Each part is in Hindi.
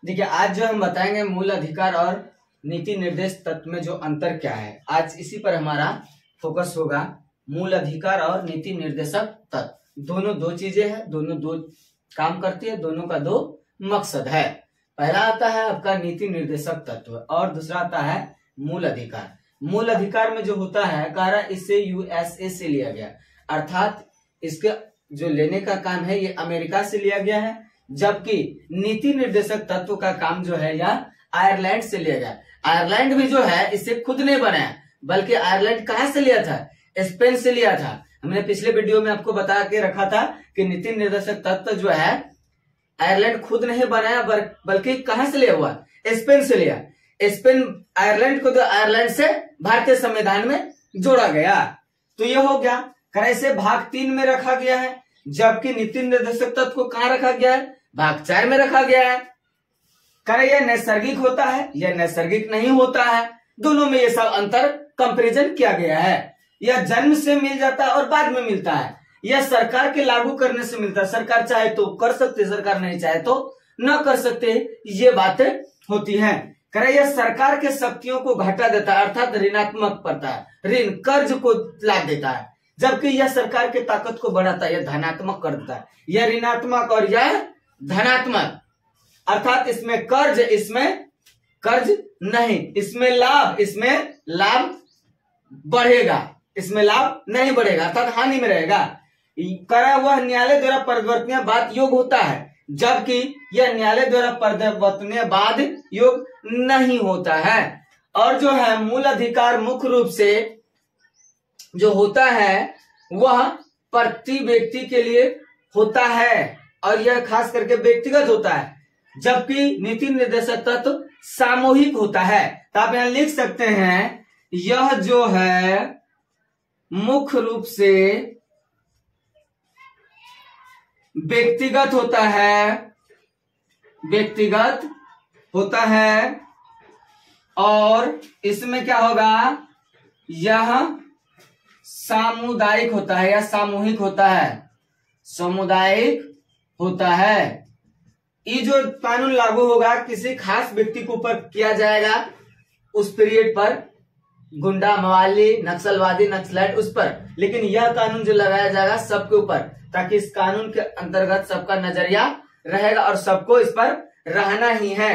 देखिए आज जो हम बताएंगे मूल अधिकार और नीति निर्देश तत्व में जो अंतर क्या है, आज इसी पर हमारा फोकस होगा। मूल अधिकार और नीति निर्देशक तत्व दोनों दो चीजें हैं, दोनों दो काम करती है, दोनों का दो मकसद है। पहला आता है आपका नीति निर्देशक तत्व और दूसरा आता है मूल अधिकार। मूल अधिकार में जो होता है कार्य इसे यूएसए से लिया गया, अर्थात इसके जो लेने का काम है ये अमेरिका से लिया गया है, जबकि नीति निर्देशक तत्व का काम जो है यह आयरलैंड से लिया गया। आयरलैंड भी जो है इसे खुद नहीं बनाया, बल्कि आयरलैंड कहाँ से लिया था? स्पेन से लिया था। हमने पिछले वीडियो में आपको बता के रखा था कि नीति निर्देशक तत्व जो है आयरलैंड खुद नहीं बनाया, बल्कि कहां से लिया हुआ? स्पेन से लिया। स्पेन आयरलैंड को तो आयरलैंड से भारतीय संविधान में जोड़ा गया। तो ये हो गया। कैसे भाग 3 में रखा गया है, जबकि नीति निर्देशक तत्व को कहां रखा गया है? भाग 4 में रखा गया है। करे यह नैसर्गिक होता है, यह नैसर्गिक नहीं होता है। दोनों में ये सब अंतर कंपेरिजन किया गया है। यह जन्म से मिल जाता है और बाद में मिलता है। यह सरकार के लागू करने से मिलता है। सरकार चाहे तो कर सकते, सरकार नहीं चाहे तो न कर सकते, ये बातें होती हैं। करे यह सरकार के शक्तियों को घटा देता है, अर्थात ऋणात्मक पड़ता है, ऋण कर्ज को लाद देता है, जबकि यह सरकार की ताकत को बढ़ाता है, यह धनात्मक कर देता है। यह ऋणात्मक और यह धनात्मक, अर्थात इसमें कर्ज, इसमें कर्ज नहीं, इसमें लाभ बढ़ेगा, इसमें लाभ नहीं बढ़ेगा, अर्थात हानि में रहेगा। करा वह न्यायालय द्वारा परिवर्तनीय बाद योग होता है, जबकि यह न्यायालय द्वारा परिवर्तनीय बाद योग नहीं होता है। और जो है मूल अधिकार मुख्य रूप से जो होता है वह प्रति व्यक्ति के लिए होता है और यह खास करके व्यक्तिगत होता है, जबकि नीति निर्देशक तत्व सामूहिक होता है। तो आप यहां लिख सकते हैं यह जो है मुख्य रूप से व्यक्तिगत होता है और इसमें क्या होगा? यह सामुदायिक होता है या सामूहिक होता है, सामुदायिक होता है। ये जो कानून लागू होगा किसी खास व्यक्ति के ऊपर किया जाएगा, उस पीरियड पर गुंडा, मवाली, नक्सलवादी, नक्सलाइट उस पर, लेकिन यह कानून जो लगाया जाएगा सबके ऊपर, ताकि इस कानून के अंतर्गत सबका नजरिया रहेगा और सबको इस पर रहना ही है।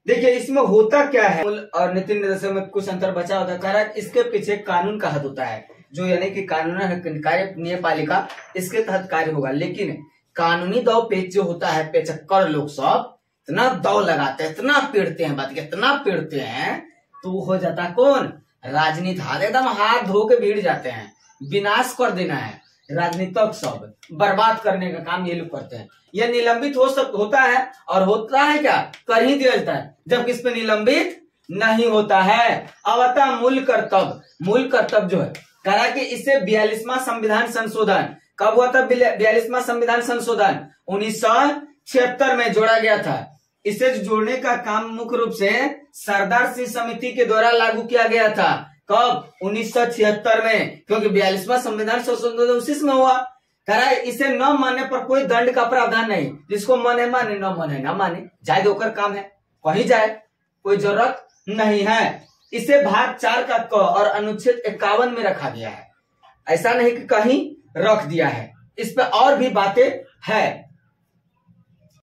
देखिए इसमें होता क्या है और नीति निर्देशक में कुछ अंतर बचा होता है। कारण इसके पीछे कानून का हद होता है, जो यानी कि कानून कार्य न्यायपालिका इसके तहत कार्य होगा। लेकिन कानूनी दाव पेच जो होता है, पेचक्कर लोग सब इतना दाव लगाते हैं, इतना पीड़ते हैं, बात इतना पीड़ते हैं, तो हो जाता कौन? राजनीति। एकदम हाथ धो के भीड़ जाते हैं, विनाश कर देना है, राजनीतिक सब बर्बाद करने का काम ये लोग करते हैं। यह निलंबित होता है और होता है क्या? कर ही दिया जाता है, जबकि इस पे निलंबित नहीं होता है। अब आता मूल कर्तव्य। मूल कर्तव्य जो है कहा कि इसे 42वां संविधान संशोधन कब हुआ था? 42वां संविधान संशोधन 1976 में जोड़ा गया था। इसे जोड़ने का काम मुख्य रूप से सरदार सिंह समिति के द्वारा लागू किया गया था। कब? 1976 में, क्योंकि 42वां संविधान संशोधन उसी में हुआ। करा इसे न मानने पर कोई दंड का प्रावधान नहीं, जिसको माने माने, न माने न माने, जाए होकर काम है, कहीं जाए, कोई जरूरत नहीं है। इसे भाग 4 का क और अनुच्छेद 51 में रखा गया है, ऐसा नहीं कि कहीं रख दिया है। इस पे और भी बातें है।